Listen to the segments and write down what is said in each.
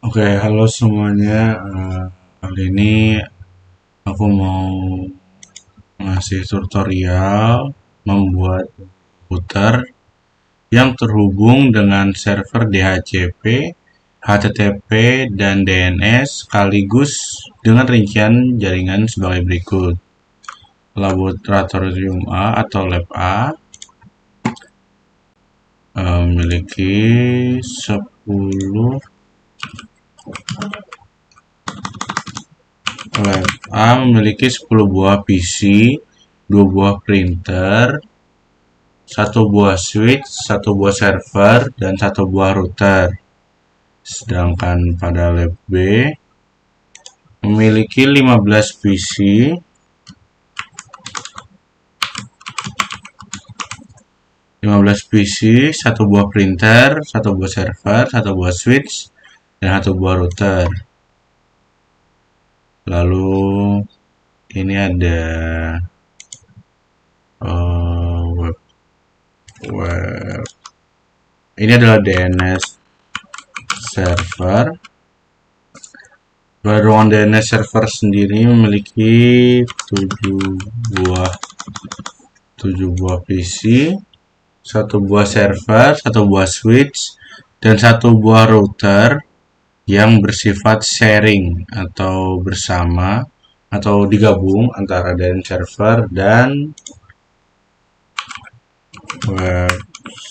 Oke, halo semuanya. Kali ini aku mau ngasih tutorial membuat router yang terhubung dengan server DHCP, HTTP, dan DNS sekaligus dengan rincian jaringan sebagai berikut. Laboratorium A atau Lab A memiliki 10 Lab A memiliki 10 buah PC, 2 buah printer, 1 buah switch, 1 buah server, dan 1 buah router. Sedangkan pada lab B memiliki 15 PC, 1 buah printer, 1 buah server, 1 buah switch, dan 1 buah router. Lalu ini ada web. Ini adalah DNS server. Ruangan DNS server sendiri memiliki 7 buah PC, 1 buah server, 1 buah switch, dan 1 buah router yang bersifat sharing atau bersama atau digabung antara DNS server dan web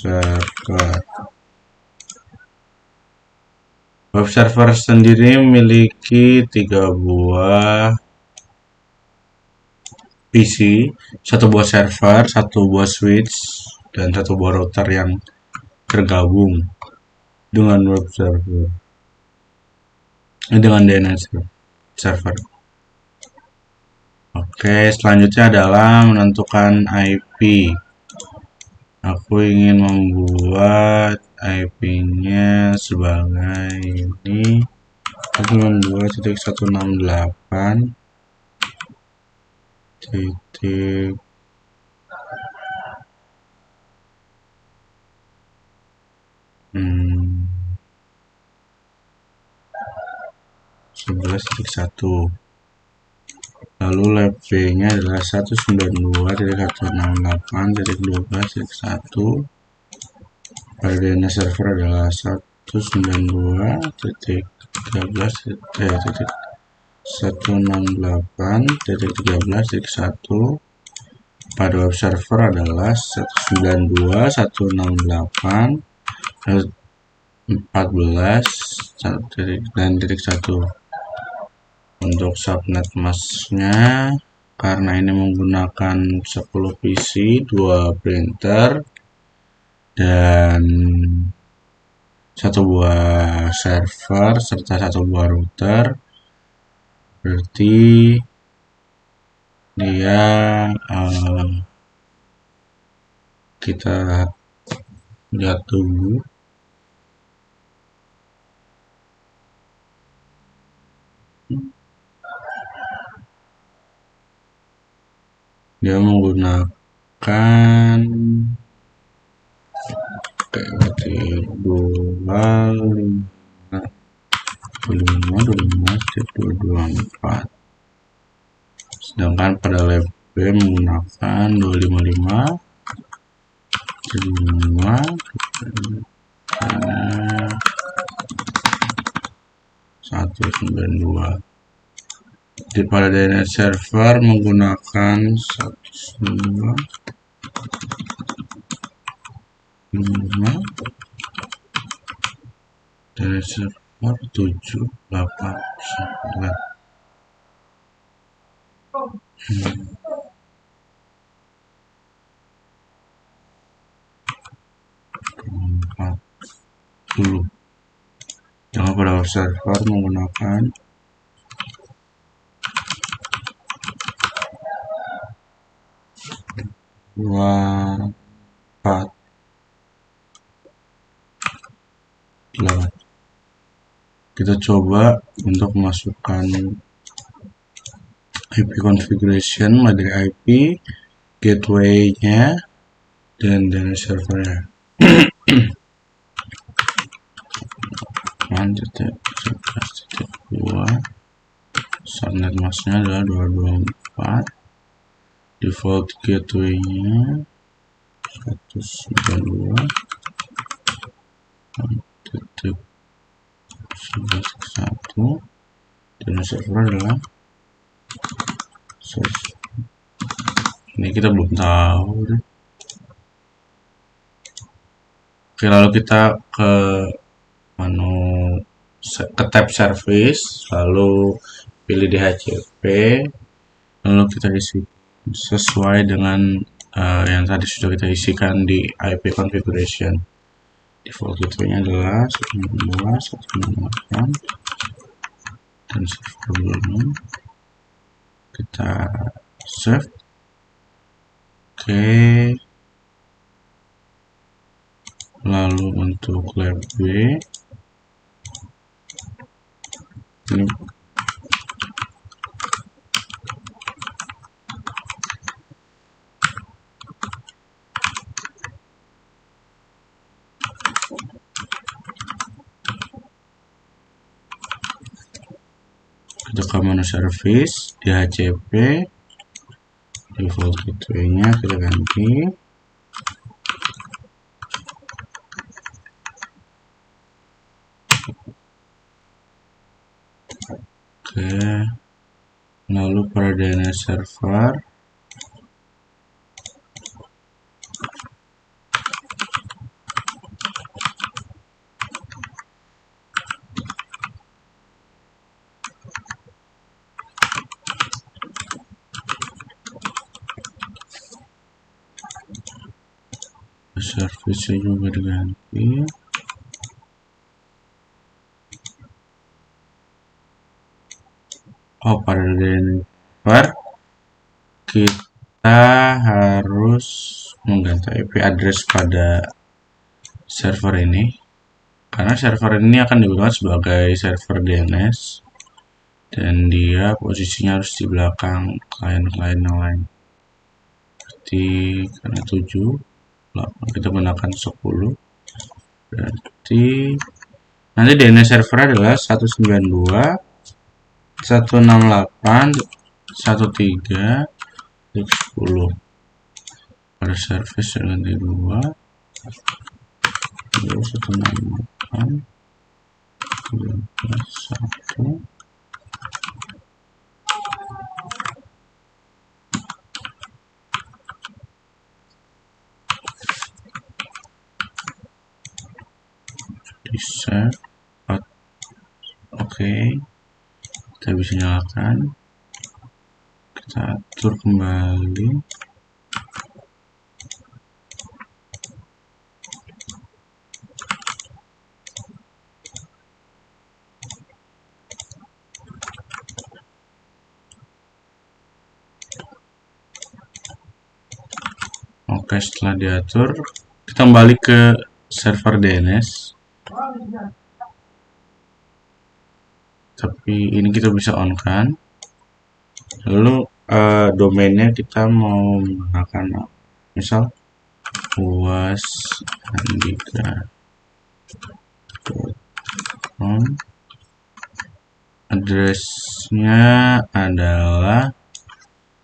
server. Web server sendiri memiliki 3 buah PC, 1 buah server, 1 buah switch, dan 1 buah router yang tergabung dengan web server. Dengan DNS server. Oke, selanjutnya adalah menentukan IP. Aku ingin membuat IP-nya sebagai ini. Aku membuat titik 168 titik 11.1. Lalu lab B-nya adalah 192.168.12.1. Pada DNS server adalah 192.168.13.1. Pada web server adalah 192.168.14.1. Untuk subnet masknya, karena ini menggunakan 10 PC, 2 printer, dan 1 buah server serta 1 buah router, berarti dia kita lihat dulu. Dia menggunakan berarti 25.224. Sedangkan pada lab B menggunakan 255 192. Di pada DNS server menggunakan 192 DNS server 789. Jangan pada web server menggunakan 24. Kita coba untuk masukkan IP configuration mulai dari IP, gateway-nya, dan DNS servernya. 8.11.2. Subnet masknya adalah 224. Default gateway-nya 192.11.1 dan server adalah source. Ini kita belum tahu deh. Oke, lalu kita ke tab service, lalu pilih DHCP, lalu kita isi sesuai dengan yang tadi sudah kita isikan di IP configuration. Default gateway-nya adalah 192.168 dan server belum. Kita save. Oke. Lalu untuk lab B ini kita ke menu service, DHCP, default gateway-nya kita ganti. Oke, lalu pada DNS server service-nya juga diganti. Oh, pada server kita harus mengganti IP address pada server ini, karena server ini akan digunakan sebagai server DNS dan dia posisinya harus di belakang klien-klien yang lain. Berarti karena 7 kita gunakan 10, berarti nanti DNS server adalah 192.168.13.10. pada service dengan di 2 168.13.1. Bisa. Oke, kita bisa nyalakan, kita atur kembali. Oke, setelah diatur kita kembali ke server DNS, tapi ini kita bisa on kan. Lalu domainnya kita mau menggunakan misal uasandika.com, addressnya adalah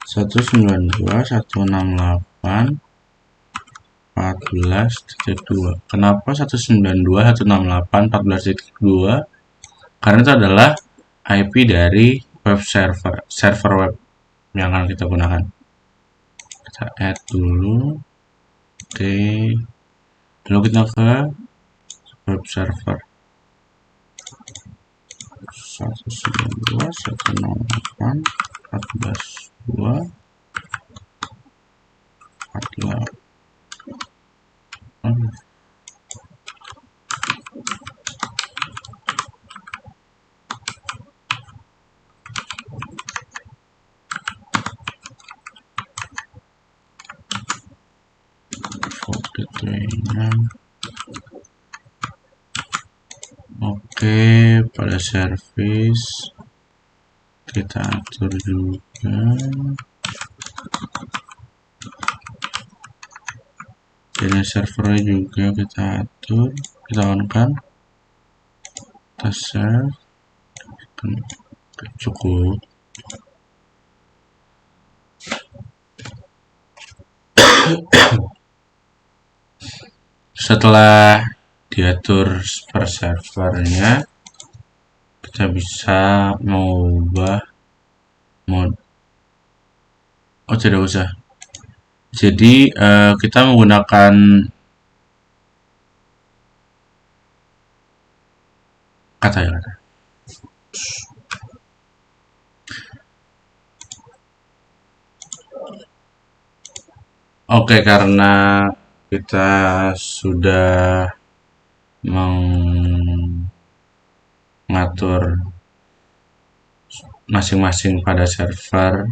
192.168.14.2. Kenapa 192.168.14.2? Karena itu adalah IP dari web server web yang akan kita gunakan. Kita add dulu. Oke, lalu kita ke web server 192.168.14.2. Oke, pada service kita atur juga dan servernya juga kita atur, kita on kan. kita save. Cukup. Setelah diatur per servernya, kita bisa mengubah mode. Oh, tidak usah. Jadi kita menggunakan kata. Oke, karena kita sudah mengatur masing-masing pada server,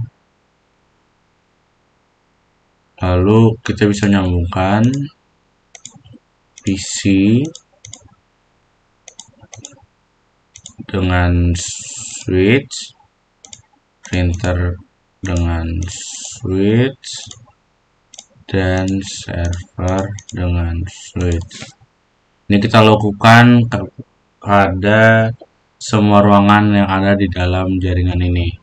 lalu kita bisa nyambungkan PC dengan switch, printer dengan switch, dan server dengan switch. Ini kita lakukan pada semua ruangan yang ada di dalam jaringan ini.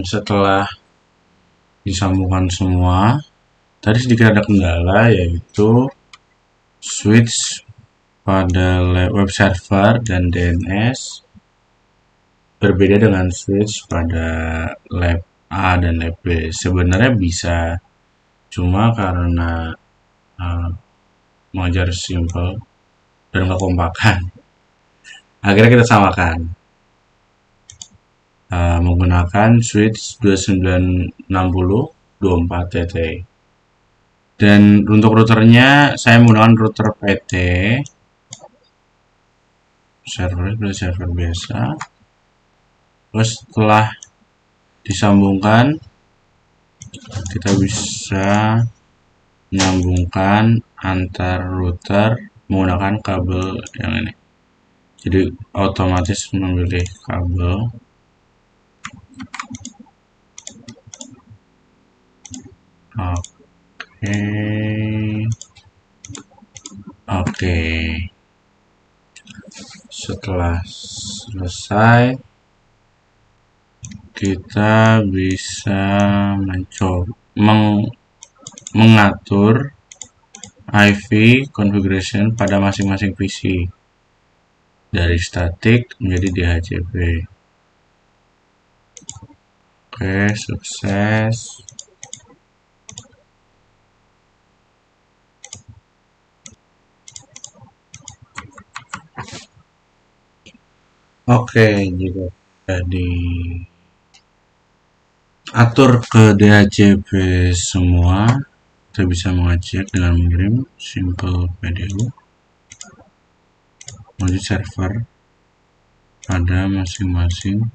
Setelah disambungkan semua, tadi sedikit ada kendala, yaitu switch pada web server dan DNS berbeda dengan switch pada lab A dan lab B. Sebenarnya bisa, cuma karena mengajar simple dan gak kompakan, akhirnya kita samakan menggunakan switch 296024TT. Dan untuk routernya saya menggunakan router PT, server biasa. Terus setelah disambungkan, kita bisa menyambungkan antar router menggunakan kabel yang ini. Jadi otomatis memilih kabel. Oke. Setelah selesai, kita bisa mengatur IV configuration pada masing-masing PC dari static menjadi DHCP. Oke, sukses. Oke, jika sudah diatur ke DHCP semua, kita bisa mengecek dengan mengirim simple PDU menuju server pada masing-masing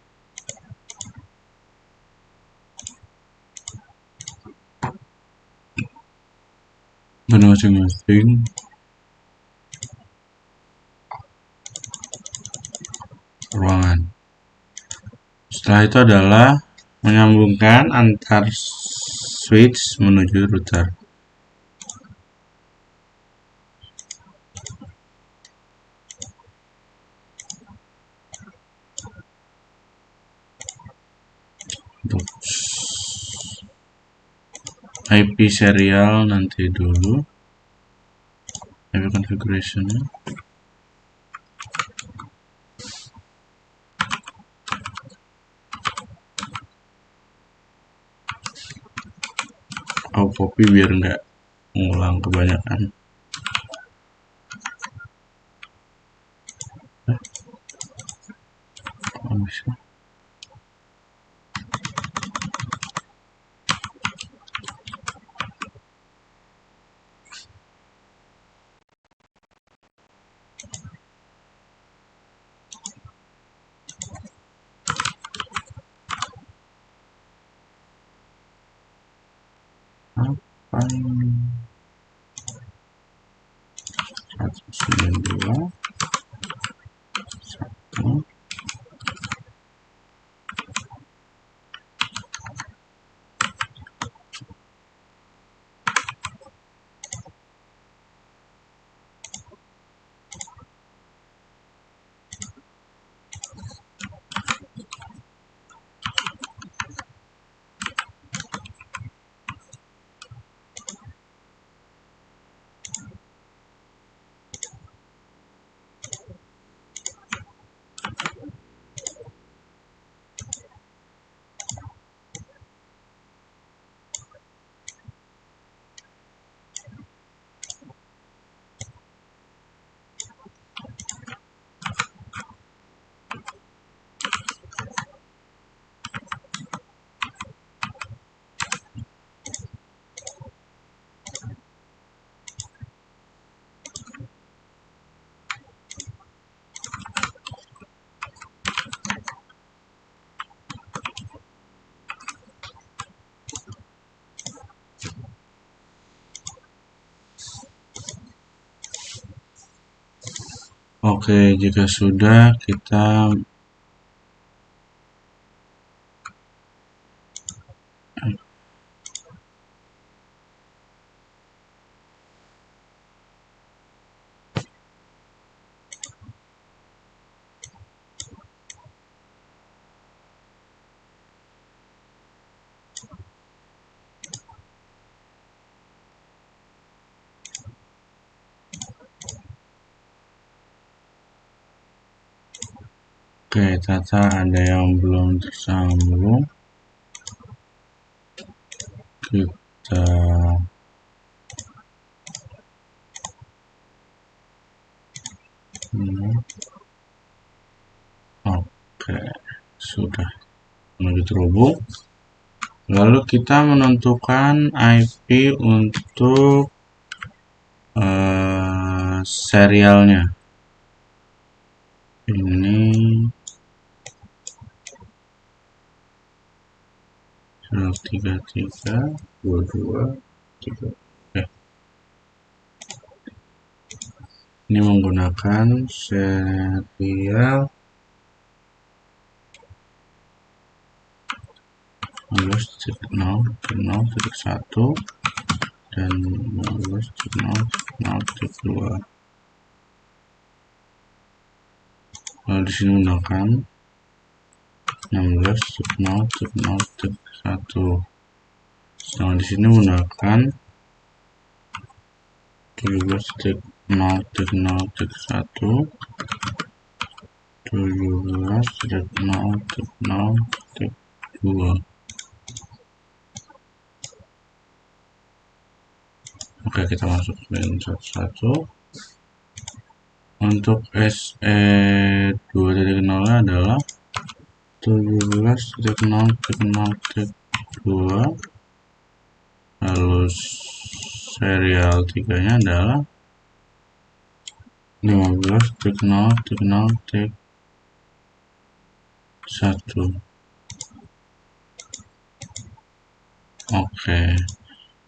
ruangan. Setelah itu adalah menyambungkan antar switch menuju router. Untuk IP serial nanti dulu, IP configuration. copy biar nggak ngulang kebanyakan. Oke, jika sudah kita Oke, Tata ada yang belum tersambung. Kita Oke, sudah mulai terhubung. Lalu kita menentukan IP untuk serialnya. Ini 13322 3. Ini menggunakan serial 15.0.0.1 dan 15.0.0.2. Lalu di sini menggunakan 16.0.0.1. Sedangkan di sini menggunakan 17.0.0.1, 17.0.0.2. Oke, kita masuk ke satu-satu. Untuk SE2.0 adalah 17.0.0.2. Lalu serial 3-nya adalah 15.0.0.1. Oke.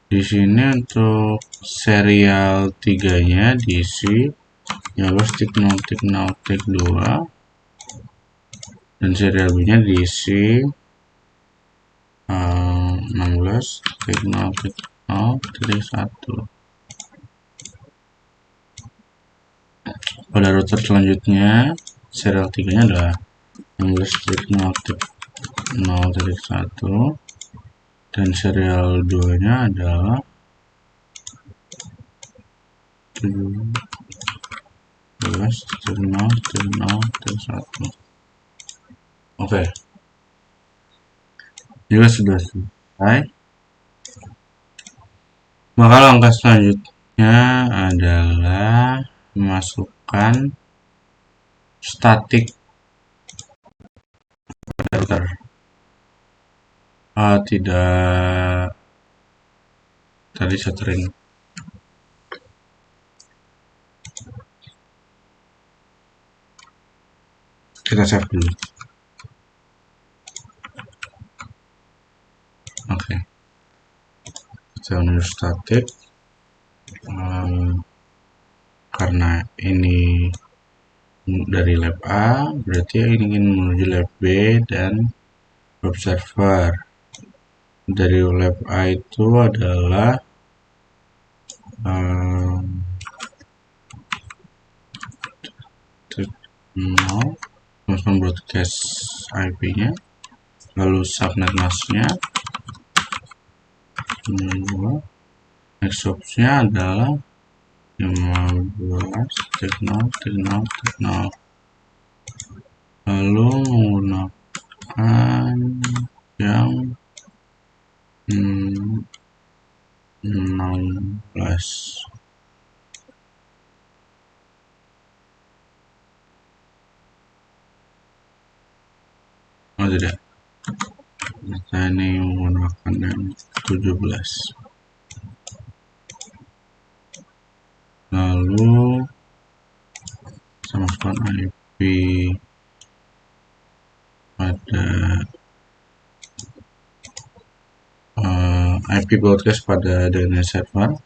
Di sini untuk serial 3-nya diisi 15.0.0.2 dan serial B-nya diisi 16.0.0.1. Pada router selanjutnya serial 3-nya adalah 16.0.0.1 dan serial 2-nya adalah 17.0.0.1. Oke. Jika sudah selesai, Maka langkah selanjutnya adalah memasukkan statik router. Tidak, tadi shuttering. Kita save dulu. Oke. Kita menuju statik. Karena ini dari lab A, berarti ingin menuju lab B dan web server. Dari lab A itu adalah masukkan broadcast IP-nya, lalu subnet mask-nya. Next option-nya adalah 15 teknol, lalu menggunakan yang 16. Oh tidak, kita ini menggunakan yang 17. Lalu masukkan IP pada IP broadcast pada DNS server.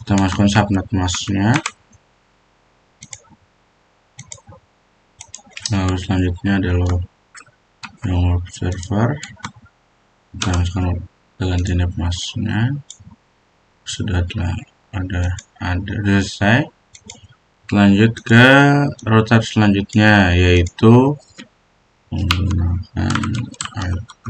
Kita masukkan subnet mask-nya. Lalu selanjutnya adalah yang web server. Kita masukkan ganti net mask-nya. Sudah ada selesai. Lanjut ke router selanjutnya, yaitu menggunakan IP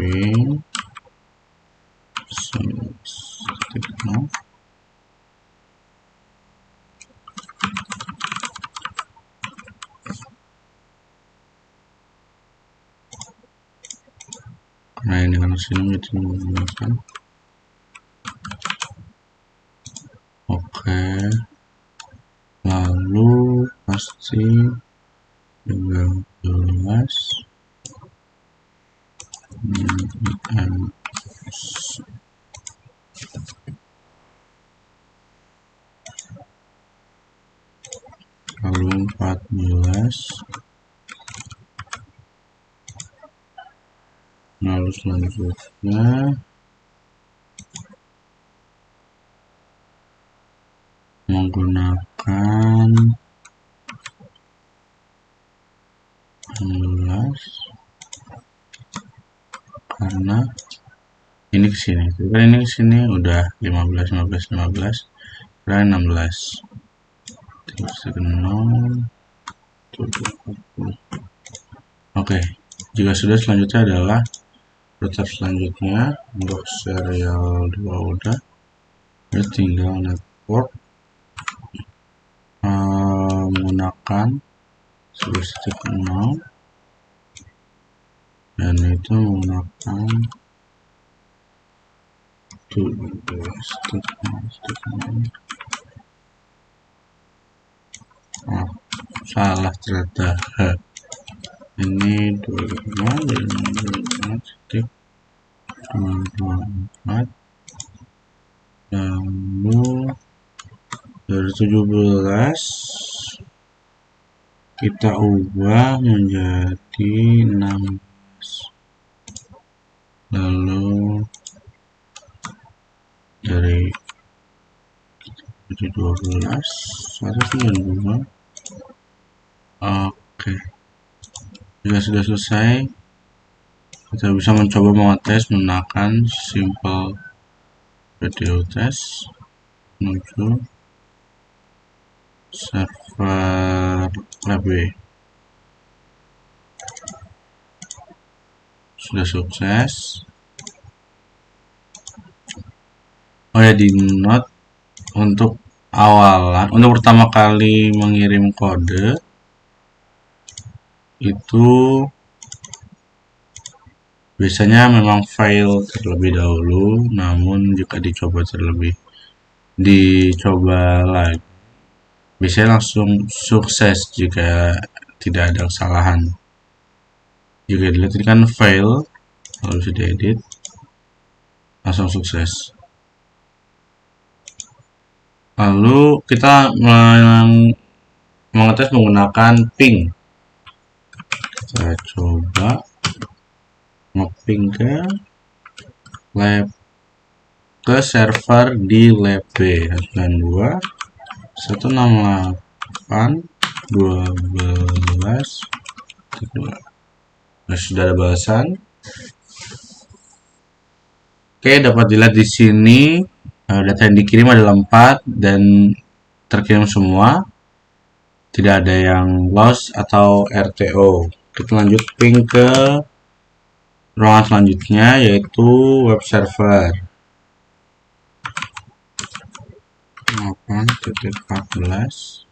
karena ini kan sini jadi menggunakan. Oke, lalu pasti 13 lalu 14, lalu selanjutnya menggunakan 16 karena ini kesini, kan ini kesini udah 15 dan 16. Oke, jika sudah, selanjutnya adalah router selanjutnya. Untuk serial 2 udah, jadi tinggal network menggunakan 11.0 dan itu menggunakan 17.0. Salah ternyata. Ini 25.24, lalu dari 17 kita ubah menjadi 16, lalu dari 12 192. Oke, jika sudah selesai, kita bisa mencoba mengetes menggunakan simple video test menuju server lab B. Sudah sukses. Oh ya, di note untuk awalan, untuk pertama kali mengirim kode itu biasanya memang fail terlebih dahulu, namun jika dicoba terlebih dicoba lagi. Biasanya langsung sukses jika tidak ada kesalahan. Jika dilihat ini kan fail, kalau bisa diedit, langsung sukses. Lalu kita mengetes menggunakan ping. Saya coba ngeping ke lab, ke server di lab B 192 168 12. Nah, sudah ada balasan. Oke, dapat dilihat di sini data yang dikirim adalah 4 dan terkirim semua. Tidak ada yang lost atau RTO. Kita lanjut ping ke ruangan selanjutnya, yaitu web server 8.14.2.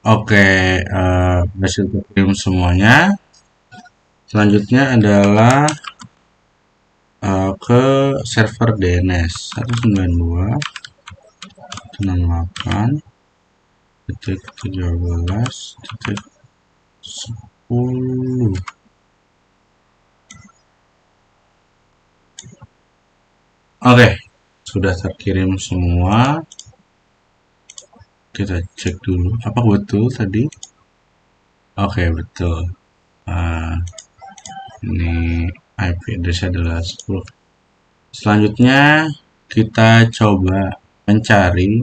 Oke, berhasil terkirim semuanya. Selanjutnya adalah ke server DNS 192.168.13.10. Oke, sudah terkirim semua. Kita cek dulu, apa betul tadi? Oke, betul. Ini IP address adalah 10. Selanjutnya kita coba mencari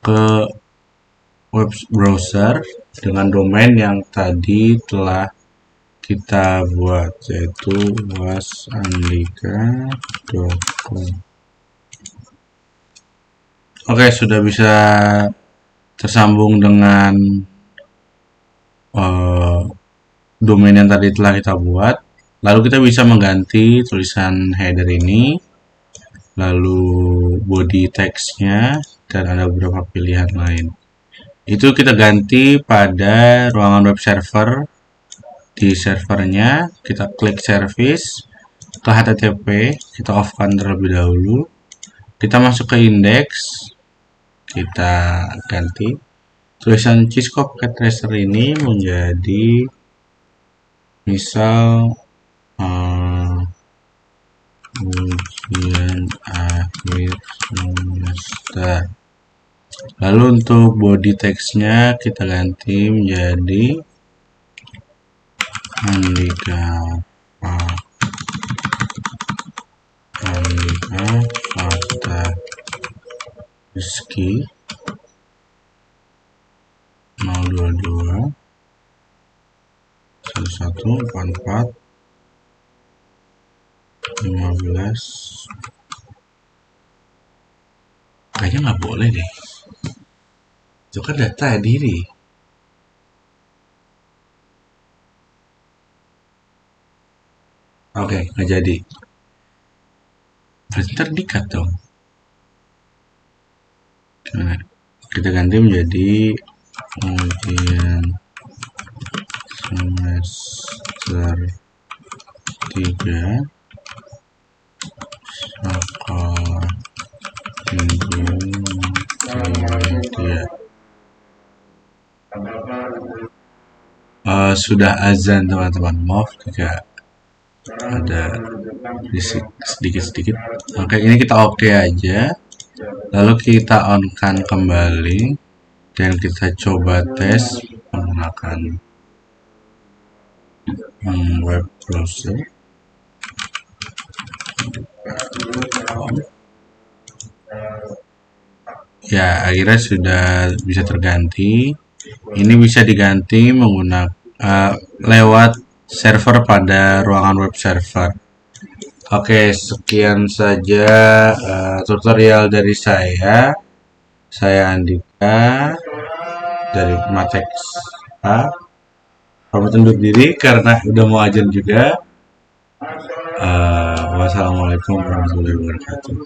ke web browser dengan domain yang tadi telah kita buat, yaitu wasandika.com. Oke, sudah bisa tersambung dengan domain yang tadi telah kita buat. Lalu kita bisa mengganti tulisan header ini, lalu body text-nya, dan ada beberapa pilihan lain. Itu kita ganti pada ruangan web server. Di servernya kita klik service, ke HTTP kita off-kan terlebih dahulu. Kita masuk ke index, kita ganti tulisan cscope cat tracer ini menjadi misal ujian akhir semester. Lalu untuk body text-nya kita ganti menjadi Andika Fakta Rizky 022 1144 15. Kayaknya nggak boleh deh, itu kan data diri. Oke, nggak jadi. Berarti terdikat dong. Nah, kita ganti menjadi ujian semester 3 sekolah minggu media. Sudah azan teman-teman, maaf jika ada berisik sedikit-sedikit. Oke, ini kita oke aja. Lalu kita on-kan kembali dan kita coba tes menggunakan web browser. Ya, akhirnya sudah bisa terganti. Ini bisa diganti menggunakan lewat server pada ruangan web server. Oke, sekian saja tutorial dari saya. Saya Andika dari Matex A. Pamit undur diri karena udah mau azan juga. Wassalamualaikum warahmatullahi wabarakatuh.